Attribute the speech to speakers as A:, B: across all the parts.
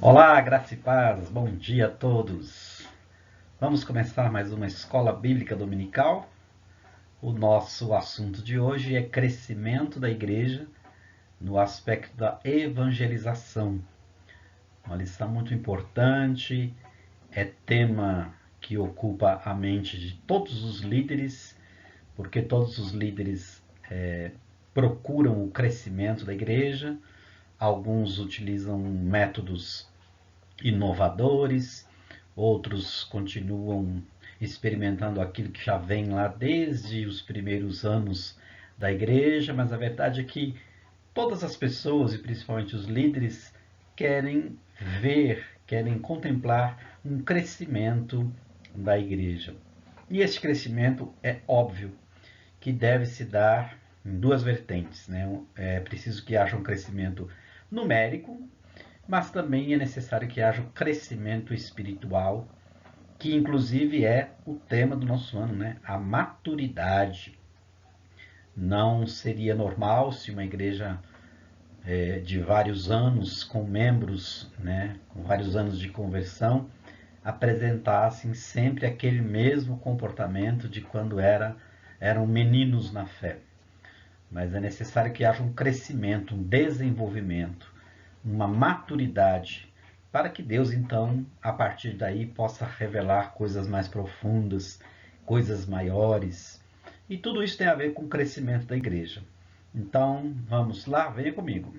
A: Olá, graça e paz, bom dia a todos. Vamos começar mais uma Escola Bíblica Dominical. O nosso assunto de hoje é crescimento da igreja no aspecto da evangelização. Uma lição muito importante, é tema que ocupa a mente de todos os líderes, porque todos os líderes procuram o crescimento da igreja. Alguns utilizam métodos inovadores, outros continuam experimentando aquilo que já vem lá desde os primeiros anos da igreja, mas a verdade é que todas as pessoas, e principalmente os líderes, querem ver, querem contemplar um crescimento da igreja. E esse crescimento é óbvio que deve se dar em duas vertentes, né? É preciso que haja um crescimento numérico, mas também é necessário que haja um crescimento espiritual, que inclusive é o tema do nosso ano, né? A maturidade. Não seria normal se uma igreja de vários anos, com membros, né, com vários anos de conversão, apresentassem sempre aquele mesmo comportamento de quando eram meninos na fé. Mas é necessário que haja um crescimento, um desenvolvimento, uma maturidade, para que Deus, então, a partir daí, possa revelar coisas mais profundas, coisas maiores. E tudo isso tem a ver com o crescimento da igreja. Então, vamos lá, venha comigo.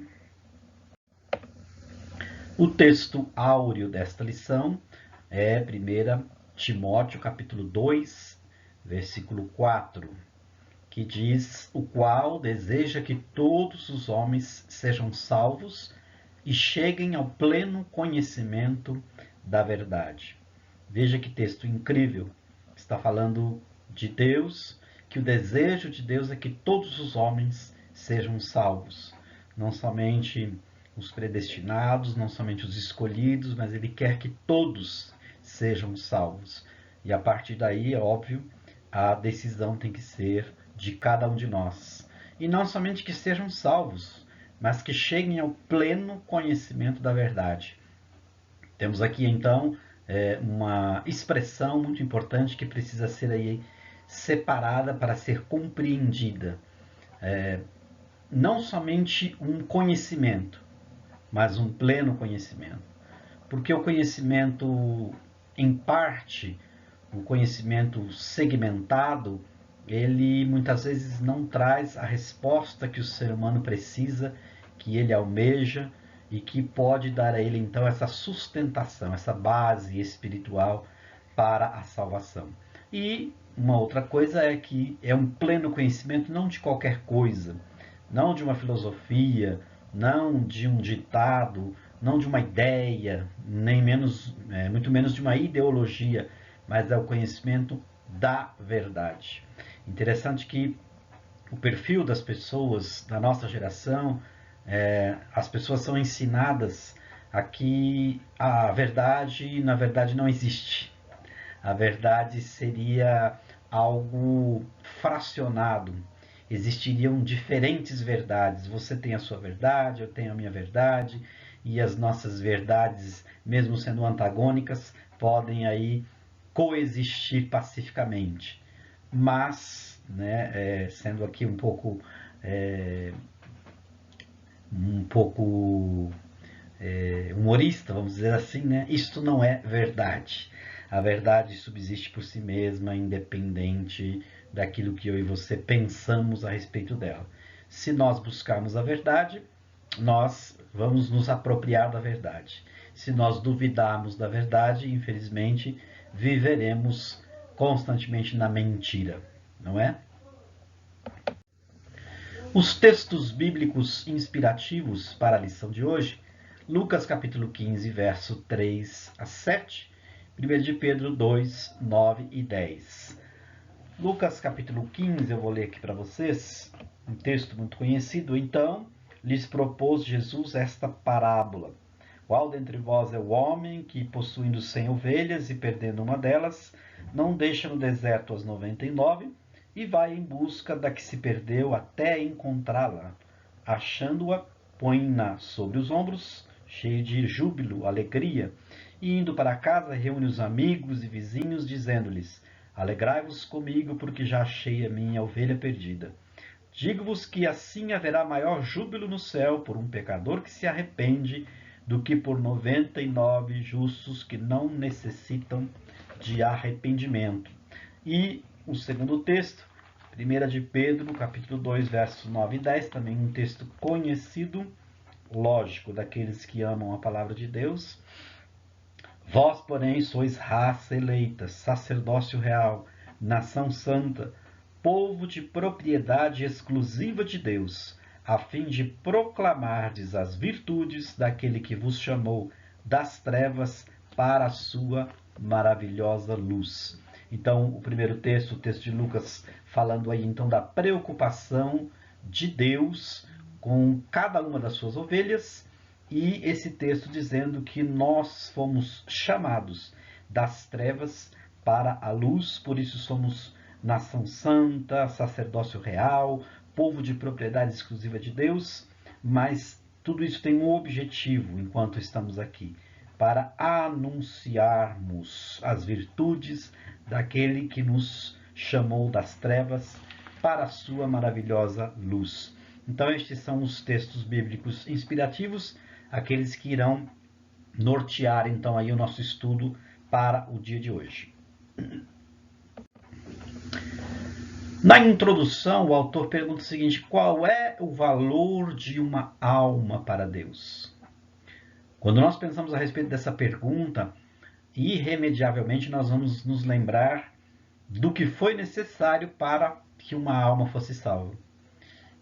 A: O texto áureo desta lição é 1 Timóteo capítulo 2, versículo 4, que diz: o qual deseja que todos os homens sejam salvos e cheguem ao pleno conhecimento da verdade. Veja que texto incrível. Está falando de Deus, que o desejo de Deus é que todos os homens sejam salvos. Não somente os predestinados, não somente os escolhidos, mas Ele quer que todos sejam salvos. E a partir daí, é óbvio, a decisão tem que ser de cada um de nós. E não somente que sejam salvos, mas que cheguem ao pleno conhecimento da verdade. Temos aqui então uma expressão muito importante que precisa ser aí separada para ser compreendida. Não somente um conhecimento, mas um pleno conhecimento. Porque o conhecimento em parte, o conhecimento segmentado, ele muitas vezes não traz a resposta que o ser humano precisa, que ele almeja e que pode dar a ele então essa sustentação, essa base espiritual para a salvação. E uma outra coisa é que é um pleno conhecimento não de qualquer coisa, não de uma filosofia, não de um ditado, não de uma ideia, nem menos, muito menos de uma ideologia, mas é o conhecimento da verdade. Interessante que o perfil das pessoas da nossa geração, as pessoas são ensinadas a que a verdade, na verdade, não existe. A verdade seria algo fracionado. Existiriam diferentes verdades. Você tem a sua verdade, eu tenho a minha verdade, e as nossas verdades, mesmo sendo antagônicas, podem aí coexistir pacificamente. Mas, né, sendo aqui um pouco humorista, vamos dizer assim, né? Isto não é verdade. A verdade subsiste por si mesma, independente daquilo que eu e você pensamos a respeito dela. Se nós buscarmos a verdade, nós vamos nos apropriar da verdade. Se nós duvidarmos da verdade, infelizmente, viveremos constantemente na mentira, não é? Os textos bíblicos inspirativos para a lição de hoje: Lucas capítulo 15, verso 3 a 7, 1 de Pedro 2, 9 e 10. Lucas capítulo 15, eu vou ler aqui para vocês, um texto muito conhecido. Então, lhes propôs Jesus esta parábola: qual dentre vós é o homem que, possuindo 100 ovelhas e perdendo uma delas, não deixa no deserto as 99 e vai em busca da que se perdeu até encontrá-la? Achando-a, põe-na sobre os ombros cheio de júbilo, alegria, e indo para casa reúne os amigos e vizinhos, dizendo-lhes: Alegrai-vos comigo, porque já achei a minha ovelha perdida. Digo-vos que assim haverá maior júbilo no céu por um pecador que se arrepende do que por 99 justos que não necessitam de arrependimento. E o segundo texto, 1 de Pedro, capítulo 2, versos 9 e 10, também um texto conhecido, lógico, daqueles que amam a palavra de Deus. Vós, porém, sois raça eleita, sacerdócio real, nação santa, povo de propriedade exclusiva de Deus, a fim de proclamardes as virtudes daquele que vos chamou das trevas para a sua maravilhosa luz. Então, o primeiro texto, o texto de Lucas, falando aí então da preocupação de Deus com cada uma das suas ovelhas, e esse texto dizendo que nós fomos chamados das trevas para a luz, por isso somos nação santa, sacerdócio real, povo de propriedade exclusiva de Deus, mas tudo isso tem um objetivo enquanto estamos aqui, para anunciarmos as virtudes daquele que nos chamou das trevas para a sua maravilhosa luz. Então estes são os textos bíblicos inspirativos, aqueles que irão nortear então aí o nosso estudo para o dia de hoje. Na introdução, o autor pergunta o seguinte: qual é o valor de uma alma para Deus? Quando nós pensamos a respeito dessa pergunta, irremediavelmente nós vamos nos lembrar do que foi necessário para que uma alma fosse salva.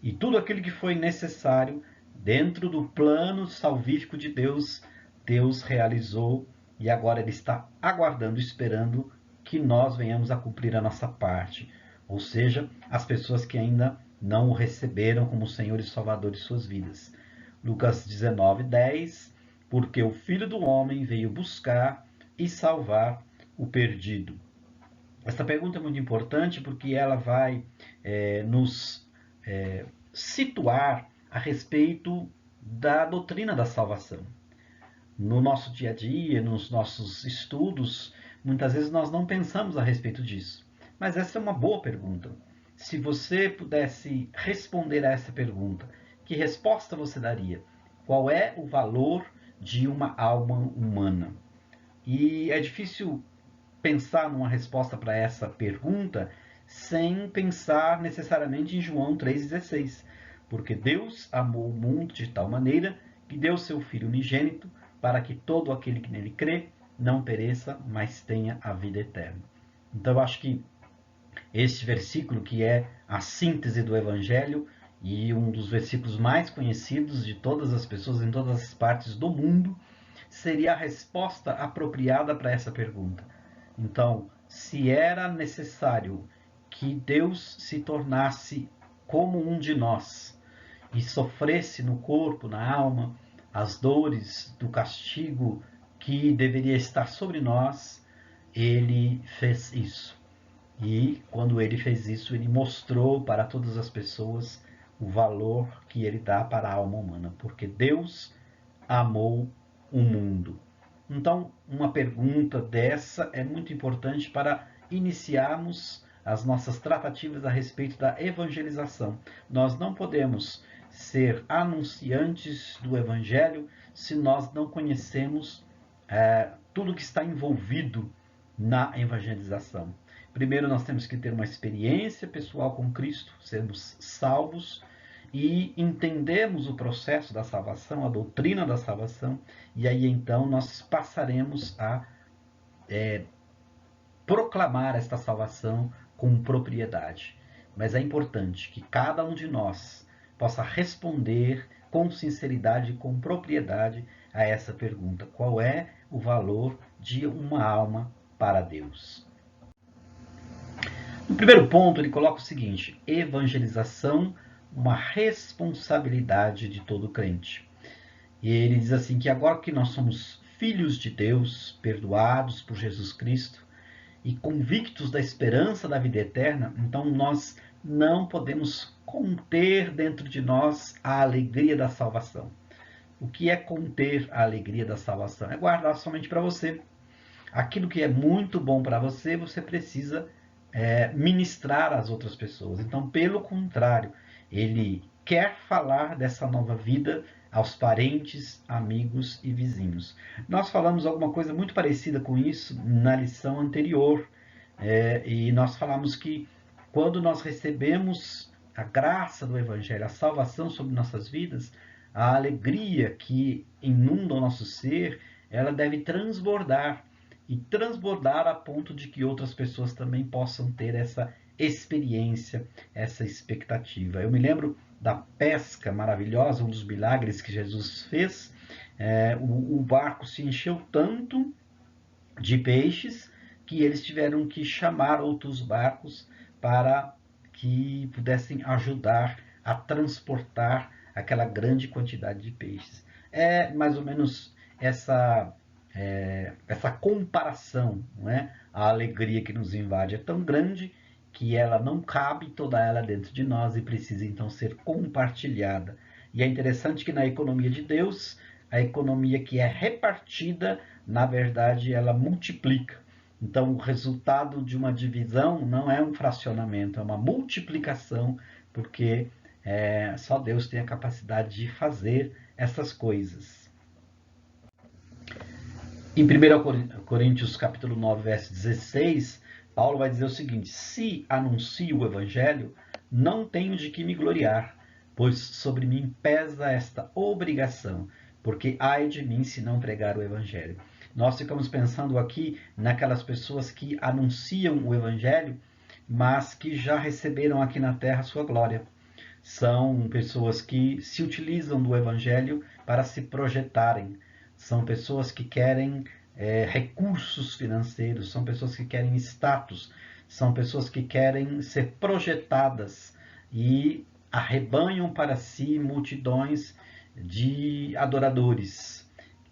A: E tudo aquilo que foi necessário dentro do plano salvífico de Deus, Deus realizou e agora Ele está aguardando, esperando que nós venhamos a cumprir a nossa parte. Ou seja, as pessoas que ainda não o receberam como Senhor e Salvador de suas vidas. Lucas 19:10, porque o Filho do Homem veio buscar e salvar o perdido. Esta pergunta é muito importante porque ela vai nos situar a respeito da doutrina da salvação. No nosso dia a dia, nos nossos estudos, muitas vezes nós não pensamos a respeito disso. Mas essa é uma boa pergunta. Se você pudesse responder a essa pergunta, que resposta você daria? Qual é o valor de uma alma humana? E é difícil pensar numa resposta para essa pergunta sem pensar necessariamente em João 3,16. Porque Deus amou o mundo de tal maneira que deu seu Filho unigênito para que todo aquele que nele crê não pereça, mas tenha a vida eterna. Então eu acho que este versículo, que é a síntese do Evangelho e um dos versículos mais conhecidos de todas as pessoas em todas as partes do mundo, seria a resposta apropriada para essa pergunta. Então, se era necessário que Deus se tornasse como um de nós e sofresse no corpo, na alma, as dores do castigo que deveria estar sobre nós, ele fez isso. E quando ele fez isso, ele mostrou para todas as pessoas o valor que ele dá para a alma humana, porque Deus amou o mundo. Então, uma pergunta dessa é muito importante para iniciarmos as nossas tratativas a respeito da evangelização. Nós não podemos ser anunciantes do Evangelho se nós não conhecemos tudo que está envolvido na evangelização. Primeiro, nós temos que ter uma experiência pessoal com Cristo, sermos salvos e entendemos o processo da salvação, a doutrina da salvação, e aí então nós passaremos a proclamar esta salvação com propriedade. Mas é importante que cada um de nós possa responder com sinceridade e com propriedade a essa pergunta: qual é o valor de uma alma para Deus? No primeiro ponto, ele coloca o seguinte: evangelização, uma responsabilidade de todo crente. E ele diz assim que agora que nós somos filhos de Deus, perdoados por Jesus Cristo e convictos da esperança da vida eterna, então nós não podemos conter dentro de nós a alegria da salvação. O que é conter a alegria da salvação? É guardar somente para você. Aquilo que é muito bom para você, você precisa ministrar às outras pessoas. Então, pelo contrário, ele quer falar dessa nova vida aos parentes, amigos e vizinhos. Nós falamos alguma coisa muito parecida com isso na lição anterior, e nós falamos que quando nós recebemos a graça do Evangelho, a salvação sobre nossas vidas, a alegria que inunda o nosso ser, ela deve transbordar, e transbordar a ponto de que outras pessoas também possam ter essa experiência, essa expectativa. Eu me lembro da pesca maravilhosa, um dos milagres que Jesus fez. O barco se encheu tanto de peixes que eles tiveram que chamar outros barcos para que pudessem ajudar a transportar aquela grande quantidade de peixes. É mais ou menos essa comparação, não é? A alegria que nos invade é tão grande que ela não cabe toda ela dentro de nós e precisa então ser compartilhada. E é interessante que na economia de Deus, a economia que é repartida, na verdade, ela multiplica. Então, o resultado de uma divisão não é um fracionamento, é uma multiplicação, porque só Deus tem a capacidade de fazer essas coisas. Em 1 Coríntios capítulo 9, verso 16, Paulo vai dizer o seguinte: se anuncio o evangelho, não tenho de que me gloriar, pois sobre mim pesa esta obrigação, porque ai de mim se não pregar o evangelho. Nós ficamos pensando aqui naquelas pessoas que anunciam o evangelho, mas que já receberam aqui na terra a sua glória. São pessoas que se utilizam do evangelho para se projetarem. São pessoas que querem recursos financeiros, são pessoas que querem status, são pessoas que querem ser projetadas e arrebanham para si multidões de adoradores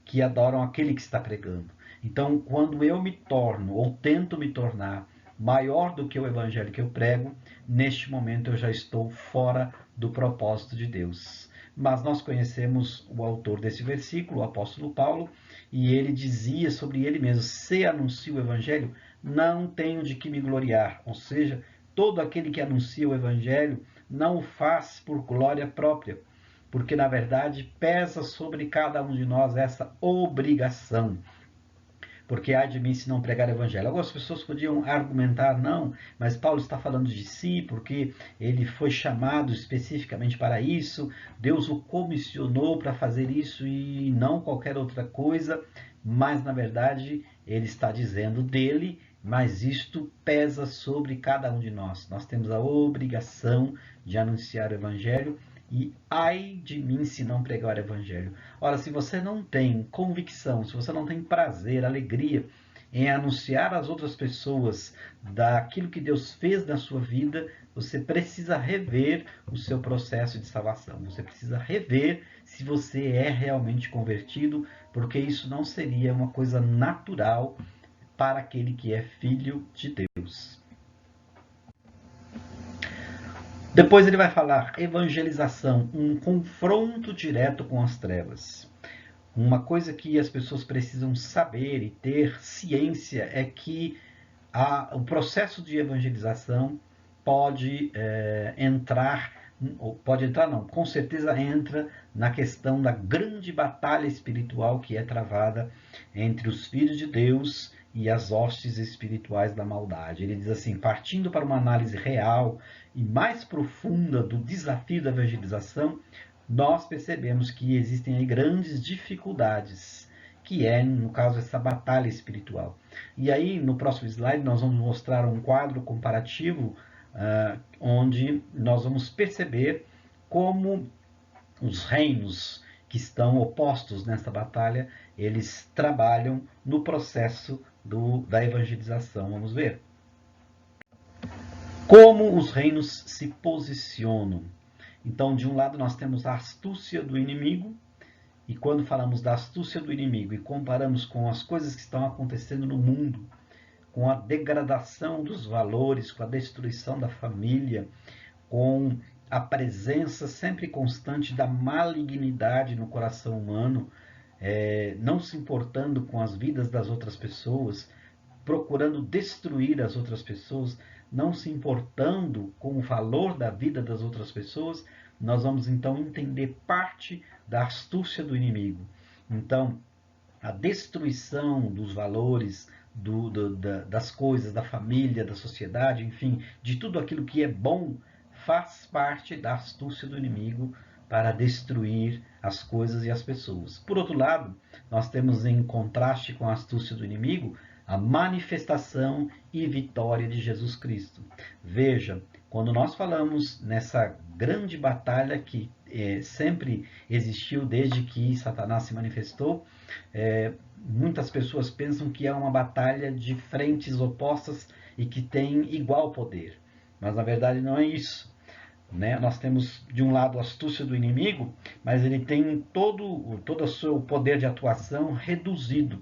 A: que adoram aquele que está pregando. Então, quando eu me torno ou tento me tornar maior do que o evangelho que eu prego, neste momento eu já estou fora do propósito de Deus. Mas nós conhecemos o autor desse versículo, o apóstolo Paulo, e ele dizia sobre ele mesmo: se anuncio o evangelho, não tenho de que me gloriar. Ou seja, todo aquele que anuncia o evangelho não o faz por glória própria, porque na verdade pesa sobre cada um de nós essa obrigação. Porque há de mim se não pregar o evangelho. Algumas pessoas podiam argumentar, não, mas Paulo está falando de si, porque ele foi chamado especificamente para isso, Deus o comissionou para fazer isso e não qualquer outra coisa, mas na verdade ele está dizendo dele, mas isto pesa sobre cada um de nós. Nós temos a obrigação de anunciar o evangelho, e ai de mim se não pregar o evangelho. Ora, se você não tem convicção, se você não tem prazer, alegria em anunciar às outras pessoas daquilo que Deus fez na sua vida, você precisa rever o seu processo de salvação. Você precisa rever se você é realmente convertido, porque isso não seria uma coisa natural para aquele que é filho de Deus. Depois ele vai falar evangelização, um confronto direto com as trevas. Uma coisa que as pessoas precisam saber e ter ciência é que o processo de evangelização pode com certeza entra na questão da grande batalha espiritual que é travada entre os filhos de Deus e as hostes espirituais da maldade. Ele diz assim: partindo para uma análise real e mais profunda do desafio da evangelização, nós percebemos que existem aí grandes dificuldades, que é, no caso, essa batalha espiritual. E aí, no próximo slide, nós vamos mostrar um quadro comparativo, onde nós vamos perceber como os reinos que estão opostos nessa batalha, eles trabalham no processo da evangelização. Vamos ver como os reinos se posicionam. Então, de um lado, nós temos a astúcia do inimigo, e quando falamos da astúcia do inimigo e comparamos com as coisas que estão acontecendo no mundo, com a degradação dos valores, com a destruição da família, com a presença sempre constante da malignidade no coração humano, não se importando com as vidas das outras pessoas, procurando destruir as outras pessoas, não se importando com o valor da vida das outras pessoas, nós vamos então entender parte da astúcia do inimigo. Então, a destruição dos valores, das coisas, da família, da sociedade, enfim, de tudo aquilo que é bom, faz parte da astúcia do inimigo para destruir as coisas e as pessoas. Por outro lado, nós temos em contraste com a astúcia do inimigo a manifestação e vitória de Jesus Cristo. Veja, quando nós falamos nessa grande batalha que sempre existiu desde que Satanás se manifestou, muitas pessoas pensam que é uma batalha de frentes opostas e que tem igual poder. Mas na verdade não é isso. Nós temos de um lado a astúcia do inimigo, mas ele tem todo o seu poder de atuação reduzido.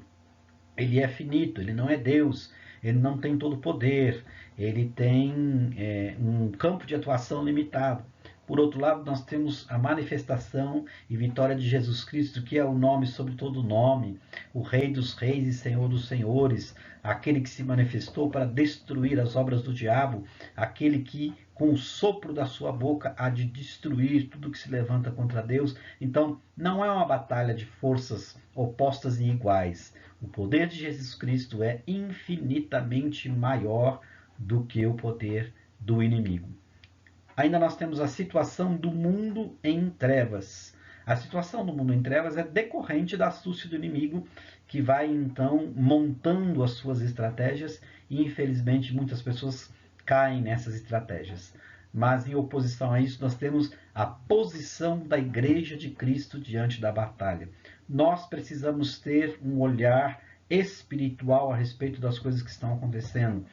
A: Ele é finito, ele não é Deus, ele não tem todo o poder, ele tem um campo de atuação limitado. Por outro lado, nós temos a manifestação e vitória de Jesus Cristo, que é o nome sobre todo nome, o Rei dos reis e Senhor dos senhores, aquele que se manifestou para destruir as obras do diabo, aquele que com o sopro da sua boca há de destruir tudo que se levanta contra Deus. Então, não é uma batalha de forças opostas e iguais. O poder de Jesus Cristo é infinitamente maior do que o poder do inimigo. Ainda nós temos a situação do mundo em trevas. A situação do mundo em trevas é decorrente da astúcia do inimigo, que vai então montando as suas estratégias e infelizmente muitas pessoas caem nessas estratégias. Mas em oposição a isso nós temos a posição da Igreja de Cristo diante da batalha. Nós precisamos ter um olhar espiritual a respeito das coisas que estão acontecendo.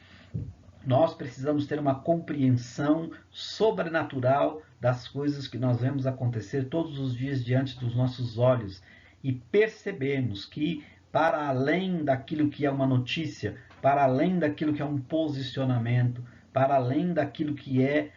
A: Nós precisamos ter uma compreensão sobrenatural das coisas que nós vemos acontecer todos os dias diante dos nossos olhos e percebemos que, para além daquilo que é uma notícia, para além daquilo que é um posicionamento, para além daquilo que é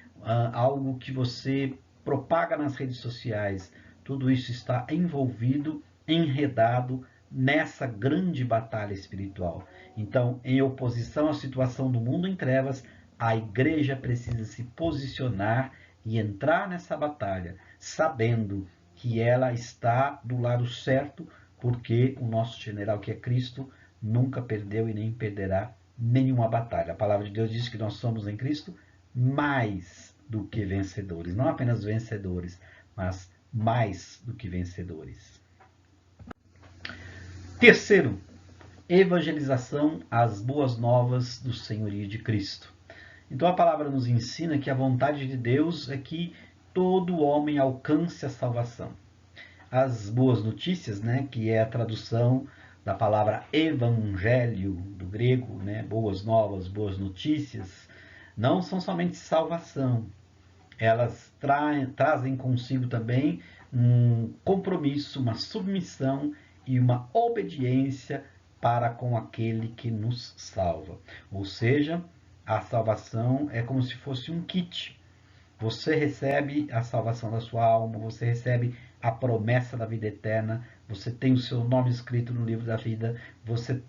A: algo que você propaga nas redes sociais, tudo isso está envolvido, enredado nessa grande batalha espiritual. Então, em oposição à situação do mundo em trevas, a igreja precisa se posicionar e entrar nessa batalha, sabendo que ela está do lado certo, porque o nosso general, que é Cristo, nunca perdeu e nem perderá nenhuma batalha. A palavra de Deus diz que nós somos em Cristo mais do que vencedores. Não apenas vencedores, mas mais do que vencedores. Terceiro, evangelização às boas novas do senhorio de Cristo. Então a palavra nos ensina que a vontade de Deus é que todo homem alcance a salvação. As boas notícias, que é a tradução da palavra evangelho do grego, boas novas, boas notícias, não são somente salvação. Elas trazem consigo também um compromisso, uma submissão e uma obediência para com aquele que nos salva. Ou seja, a salvação é como se fosse um kit. Você recebe a salvação da sua alma, você recebe a promessa da vida eterna, você tem o seu nome escrito no livro da vida, você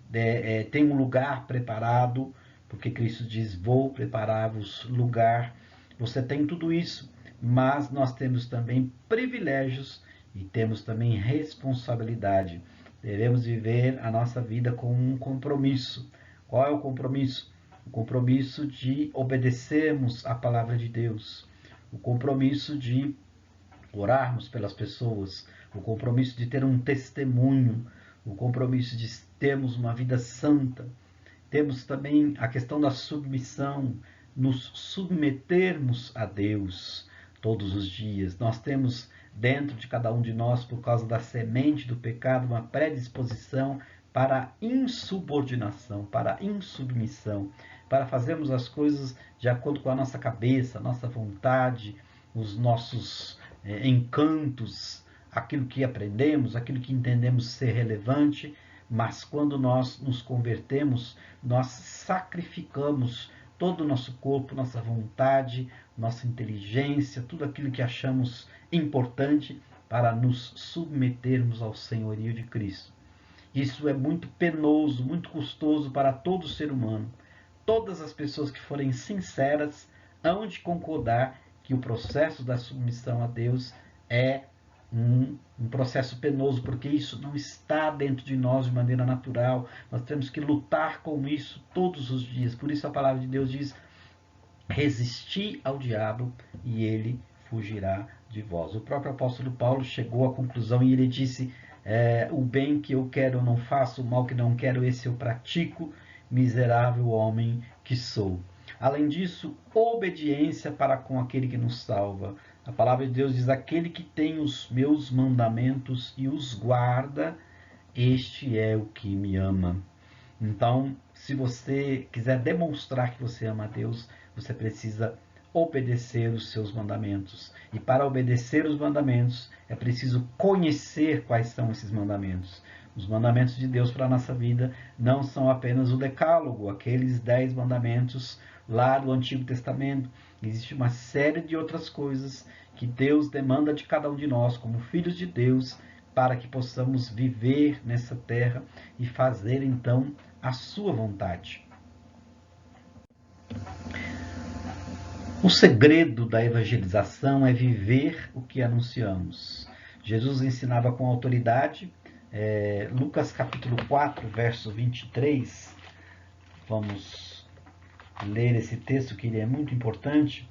A: tem um lugar preparado, porque Cristo diz, vou preparar-vos lugar. Você tem tudo isso, mas nós temos também privilégios e temos também responsabilidade. Devemos viver a nossa vida com um compromisso. Qual é o compromisso? O compromisso de obedecermos a palavra de Deus. O compromisso de orarmos pelas pessoas. O compromisso de ter um testemunho. O compromisso de termos uma vida santa. Temos também a questão da submissão. Nos submetermos a Deus todos os dias. Nós temos dentro de cada um de nós, por causa da semente do pecado, uma predisposição para a insubordinação, para a insubmissão, para fazermos as coisas de acordo com a nossa cabeça, a nossa vontade, os nossos encantos, aquilo que aprendemos, aquilo que entendemos ser relevante, mas quando nós nos convertemos, nós sacrificamos todo o nosso corpo, nossa vontade, nossa inteligência, tudo aquilo que achamos importante para nos submetermos ao senhorio de Cristo. Isso é muito penoso, muito custoso para todo ser humano. Todas as pessoas que forem sinceras hão de concordar que o processo da submissão a Deus é um processo penoso, porque isso não está dentro de nós de maneira natural. Nós temos que lutar com isso todos os dias. Por isso a palavra de Deus diz: resisti ao diabo e ele fugirá de vós. O próprio apóstolo Paulo chegou à conclusão e ele disse: o bem que eu quero eu não faço, o mal que não quero esse eu pratico, miserável homem que sou. Além disso, obediência para com aquele que nos salva. A palavra de Deus diz: aquele que tem os meus mandamentos e os guarda, este é o que me ama. Então, se você quiser demonstrar que você ama a Deus, você precisa obedecer os seus mandamentos. E para obedecer os mandamentos, é preciso conhecer quais são esses mandamentos. Os mandamentos de Deus para a nossa vida não são apenas o decálogo, aqueles 10 mandamentos lá do Antigo Testamento. Existe uma série de outras coisas que Deus demanda de cada um de nós, como filhos de Deus, para que possamos viver nessa terra e fazer então a sua vontade. O segredo da evangelização é viver o que anunciamos. Jesus ensinava com autoridade. Lucas capítulo 4, verso 23. Vamos ler esse texto que ele é muito importante.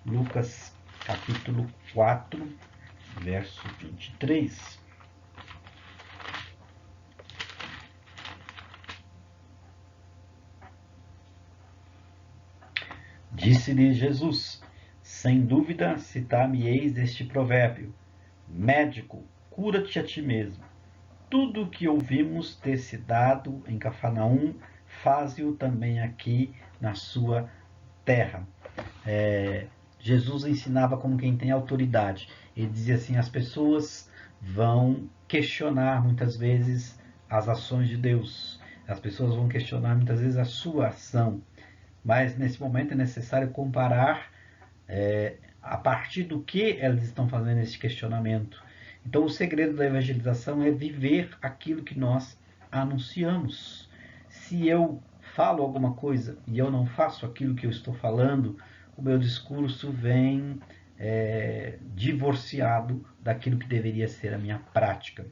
A: Lucas capítulo 4, verso 23. Disse-lhe Jesus: sem dúvida citar-me-eis este provérbio: médico, cura-te a ti mesmo. Tudo o que ouvimos ter se dado em Cafarnaum, faze-o também aqui na sua terra. Jesus ensinava como quem tem autoridade. Ele dizia assim: as pessoas vão questionar muitas vezes as ações de Deus. As pessoas vão questionar muitas vezes a sua ação. Mas nesse momento é necessário comparar a partir do que elas estão fazendo esse questionamento. Então o segredo da evangelização é viver aquilo que nós anunciamos. Se eu falo alguma coisa e eu não faço aquilo que eu estou falando, o meu discurso vem divorciado daquilo que deveria ser a minha prática.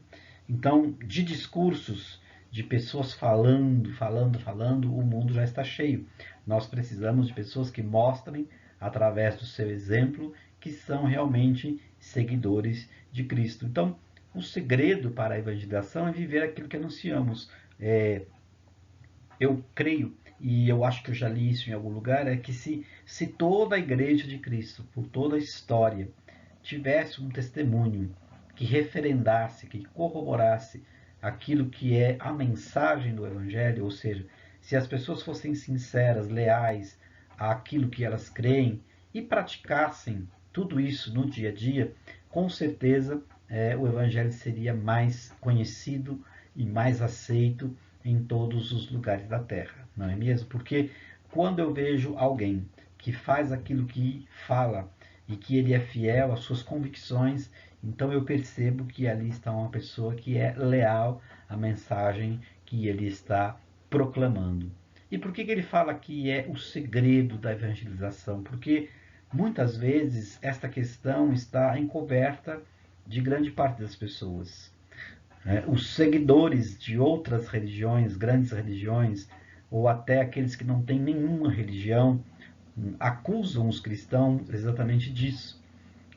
A: Então, de discursos, de pessoas falando, o mundo já está cheio. Nós precisamos de pessoas que mostrem, através do seu exemplo, que são realmente seguidores de Cristo. Então, o segredo para a evangelização é viver aquilo que anunciamos. Eu creio, e eu acho que eu já li isso em algum lugar, é que se toda a igreja de Cristo, por toda a história, tivesse um testemunho que referendasse, que corroborasse aquilo que é a mensagem do Evangelho, ou seja, se as pessoas fossem sinceras, leais àquilo que elas creem e praticassem tudo isso no dia a dia, com certeza o Evangelho seria mais conhecido e mais aceito em todos os lugares da terra, não é mesmo? Porque quando eu vejo alguém que faz aquilo que fala e que ele é fiel às suas convicções, então eu percebo que ali está uma pessoa que é leal à mensagem que ele está proclamando. E por que ele fala que é o segredo da evangelização? Porque muitas vezes esta questão está encoberta de grande parte das pessoas. Os seguidores de outras religiões, grandes religiões, ou até aqueles que não têm nenhuma religião, acusam os cristãos exatamente disso,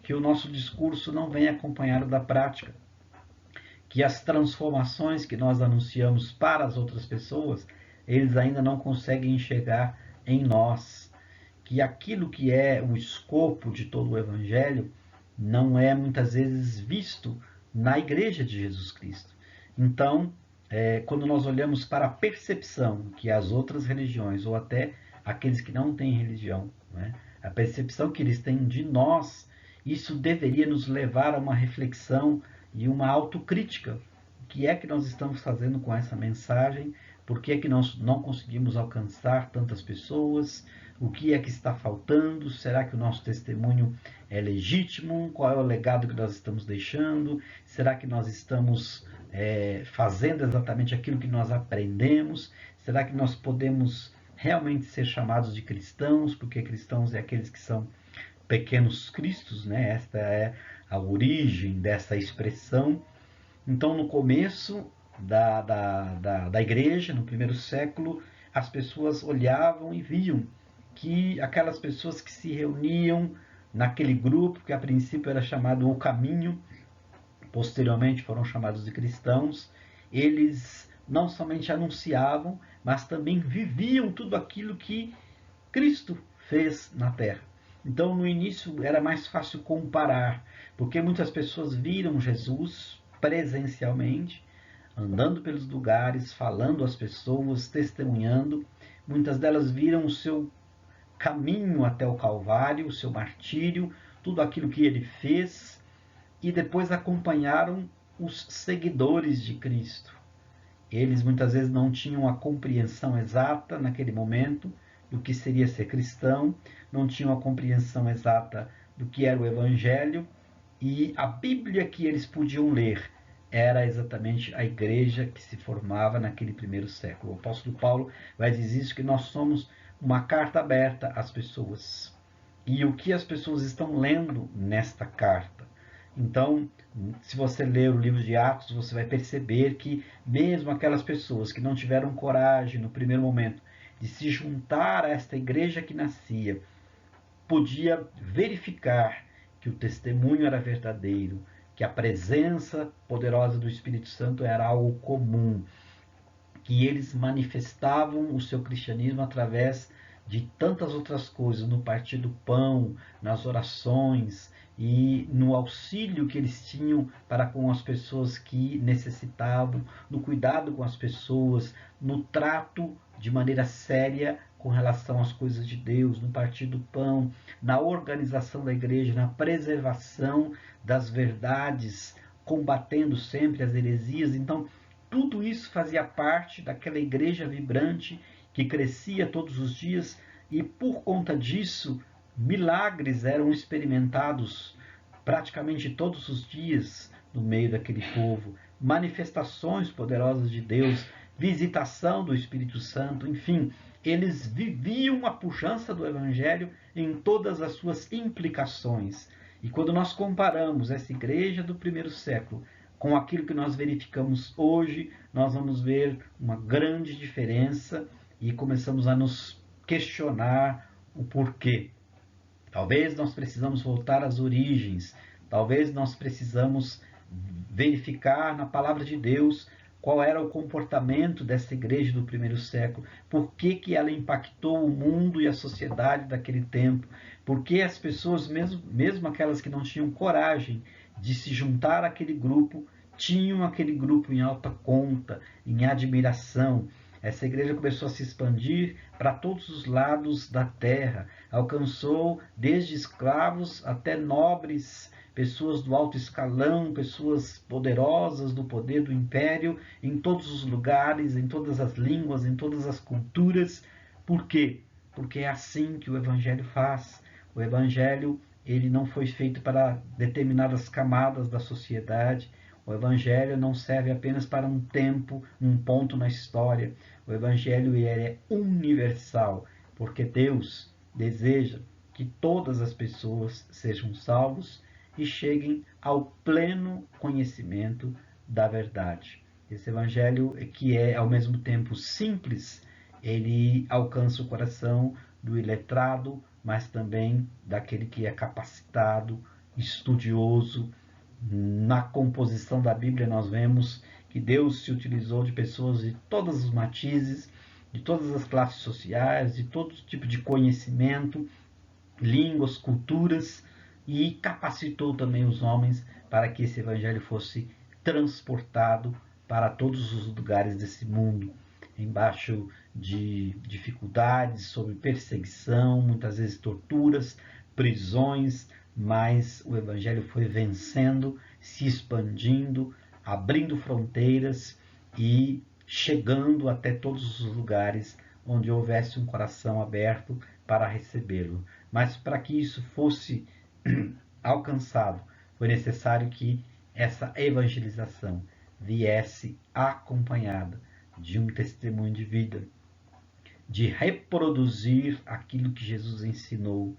A: que o nosso discurso não vem acompanhado da prática, que as transformações que nós anunciamos para as outras pessoas, eles ainda não conseguem enxergar em nós, que aquilo que é o escopo de todo o Evangelho não é muitas vezes visto na Igreja de Jesus Cristo. Então, quando nós olhamos para a percepção que as outras religiões, ou até aqueles que não têm religião, a percepção que eles têm de nós, isso deveria nos levar a uma reflexão e uma autocrítica. O que é que nós estamos fazendo com essa mensagem? Por que é que nós não conseguimos alcançar tantas pessoas? O que é que está faltando? Será que o nosso testemunho é legítimo? Qual é o legado que nós estamos deixando? Será que nós estamos fazendo exatamente aquilo que nós aprendemos? Será que nós podemos realmente ser chamados de cristãos? Porque cristãos é aqueles que são pequenos cristos, né? Esta é a origem dessa expressão. Então, no começo da igreja, no primeiro século, as pessoas olhavam e viam que aquelas pessoas que se reuniam naquele grupo, que a princípio era chamado o Caminho, posteriormente foram chamados de cristãos, eles não somente anunciavam, mas também viviam tudo aquilo que Cristo fez na terra. Então, no início era mais fácil comparar, porque muitas pessoas viram Jesus presencialmente, andando pelos lugares, falando às pessoas, testemunhando. Muitas delas viram o seu caminho até o Calvário, o seu martírio, tudo aquilo que ele fez, e depois acompanharam os seguidores de Cristo. Eles muitas vezes não tinham a compreensão exata naquele momento do que seria ser cristão, não tinham a compreensão exata do que era o Evangelho, e a Bíblia que eles podiam ler era exatamente a igreja que se formava naquele primeiro século. O apóstolo Paulo vai dizer isso, que nós somos uma carta aberta às pessoas. E o que as pessoas estão lendo nesta carta? Então, se você ler o livro de Atos, você vai perceber que mesmo aquelas pessoas que não tiveram coragem no primeiro momento de se juntar a esta igreja que nascia, podia verificar que o testemunho era verdadeiro, que a presença poderosa do Espírito Santo era algo comum, que eles manifestavam o seu cristianismo através de tantas outras coisas, no partir do pão, nas orações e no auxílio que eles tinham para com as pessoas que necessitavam, no cuidado com as pessoas, no trato de maneira séria com relação às coisas de Deus, no partir do pão, na organização da igreja, na preservação das verdades, combatendo sempre as heresias. Então, tudo isso fazia parte daquela igreja vibrante que crescia todos os dias, e por conta disso, milagres eram experimentados praticamente todos os dias no meio daquele povo, manifestações poderosas de Deus, visitação do Espírito Santo, enfim, eles viviam a pujança do Evangelho em todas as suas implicações. E quando nós comparamos essa igreja do primeiro século com aquilo que nós verificamos hoje, nós vamos ver uma grande diferença e começamos a nos questionar o porquê. Talvez nós precisamos voltar às origens, talvez nós precisamos verificar na palavra de Deus qual era o comportamento dessa igreja do primeiro século, por que ela impactou o mundo e a sociedade daquele tempo, por que as pessoas, mesmo aquelas que não tinham coragem de se juntar àquele grupo, tinham aquele grupo em alta conta, em admiração. Essa igreja começou a se expandir para todos os lados da terra, alcançou desde escravos até nobres, pessoas do alto escalão, pessoas poderosas do poder do império, em todos os lugares, em todas as línguas, em todas as culturas. Por quê? Porque é assim que o Evangelho faz. O Evangelho, ele não foi feito para determinadas camadas da sociedade. O Evangelho não serve apenas para um tempo, um ponto na história. O Evangelho é universal, porque Deus deseja que todas as pessoas sejam salvos e cheguem ao pleno conhecimento da verdade. Esse Evangelho, que é ao mesmo tempo simples, ele alcança o coração do iletrado, mas também daquele que é capacitado, estudioso. Na composição da Bíblia nós vemos que Deus se utilizou de pessoas de todos os matizes, de todas as classes sociais, de todo tipo de conhecimento, línguas, culturas, e capacitou também os homens para que esse evangelho fosse transportado para todos os lugares desse mundo, embaixo de dificuldades, sob perseguição, muitas vezes torturas, prisões, mas o evangelho foi vencendo, se expandindo, abrindo fronteiras e chegando até todos os lugares onde houvesse um coração aberto para recebê-lo. Mas para que isso fosse alcançado, foi necessário que essa evangelização viesse acompanhada de um testemunho de vida, de reproduzir aquilo que Jesus ensinou,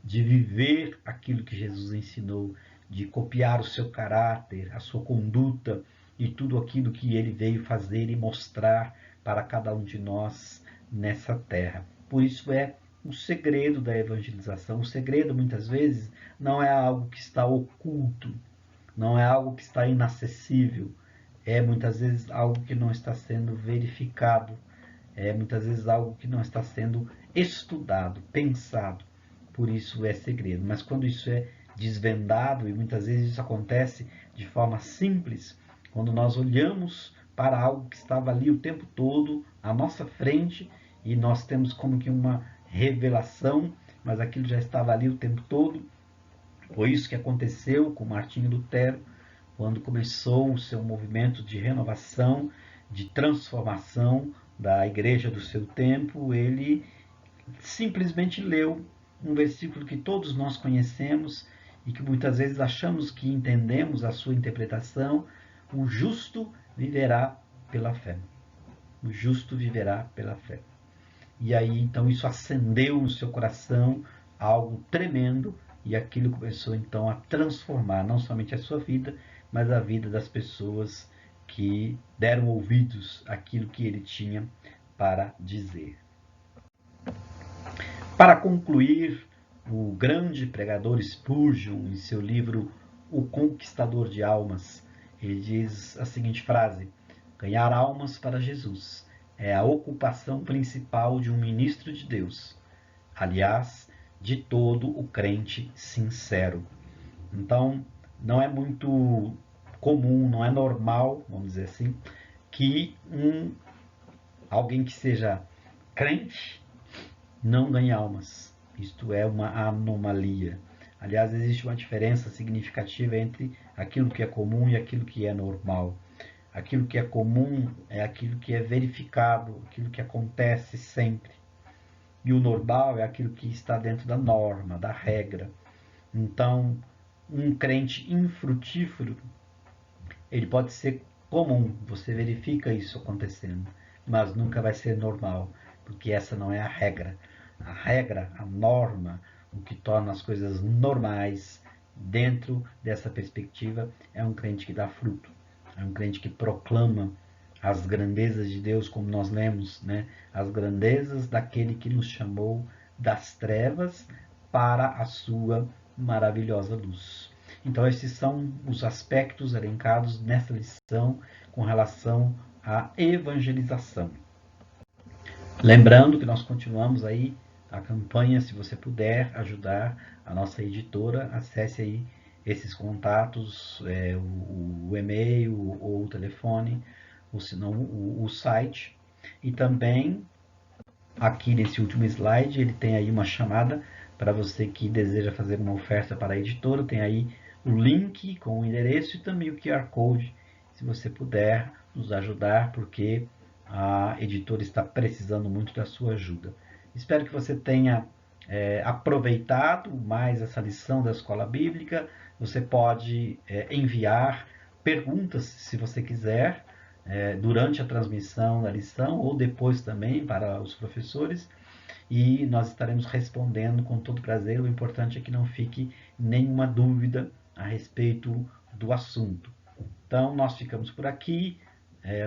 A: de viver aquilo que Jesus ensinou, de copiar o seu caráter, a sua conduta e tudo aquilo que ele veio fazer e mostrar para cada um de nós nessa terra. Por isso é o segredo da evangelização. O segredo, muitas vezes, não é algo que está oculto, não é algo que está inacessível, é muitas vezes algo que não está sendo verificado, é muitas vezes algo que não está sendo estudado, pensado. Por isso é segredo. Mas quando isso é desvendado, e muitas vezes isso acontece de forma simples, quando nós olhamos para algo que estava ali o tempo todo à nossa frente e nós temos como que uma revelação, mas aquilo já estava ali o tempo todo. Foi isso que aconteceu com Martinho Lutero, quando começou o seu movimento de renovação, de transformação da igreja do seu tempo. Ele simplesmente leu um versículo que todos nós conhecemos e que muitas vezes achamos que entendemos a sua interpretação: o justo viverá pela fé. O justo viverá pela fé. E aí, então, isso acendeu no seu coração algo tremendo, e aquilo começou, então, a transformar não somente a sua vida, mas a vida das pessoas que deram ouvidos àquilo que ele tinha para dizer. Para concluir, o grande pregador Spurgeon, em seu livro O Conquistador de Almas, ele diz a seguinte frase: ganhar almas para Jesus é a ocupação principal de um ministro de Deus, aliás, de todo o crente sincero. Então, não é muito comum, não é normal, vamos dizer assim, que alguém que seja crente não ganhe almas. Isto é uma anomalia. Aliás, existe uma diferença significativa entre aquilo que é comum e aquilo que é normal. Aquilo que é comum é aquilo que é verificado, aquilo que acontece sempre. E o normal é aquilo que está dentro da norma, da regra. Então, um crente infrutífero, ele pode ser comum, você verifica isso acontecendo, mas nunca vai ser normal, porque essa não é a regra. A regra, a norma, o que torna as coisas normais dentro dessa perspectiva é um crente que dá fruto, é um crente que proclama as grandezas de Deus, como nós lemos, né? As grandezas daquele que nos chamou das trevas para a sua maravilhosa luz. Então, esses são os aspectos elencados nessa lição com relação à evangelização. Lembrando que nós continuamos aí a campanha. Se você puder ajudar a nossa editora, acesse aí esses contatos, o e-mail ou o telefone, ou se não o site. E também aqui nesse último slide ele tem aí uma chamada para você que deseja fazer uma oferta para a editora. Tem aí o link com o endereço e também o QR Code, se você puder nos ajudar, porque a editora está precisando muito da sua ajuda. Espero que você tenha aproveitado mais essa lição da Escola Bíblica. Você pode enviar perguntas, se você quiser, durante a transmissão da lição ou depois também para os professores, e nós estaremos respondendo com todo prazer. O importante é que não fique nenhuma dúvida a respeito do assunto. Então, nós ficamos por aqui.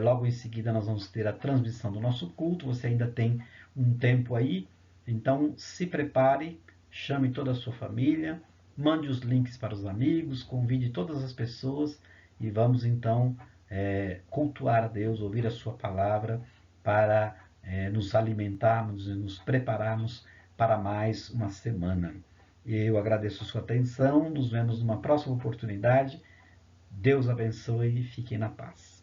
A: Logo em seguida nós vamos ter a transmissão do nosso culto. Você ainda tem um tempo aí, então se prepare, chame toda a sua família, mande os links para os amigos, convide todas as pessoas e vamos então cultuar a Deus, ouvir a sua palavra para nos alimentarmos e nos prepararmos para mais uma semana. Eu agradeço a sua atenção, nos vemos numa próxima oportunidade. Deus abençoe e fiquem na paz.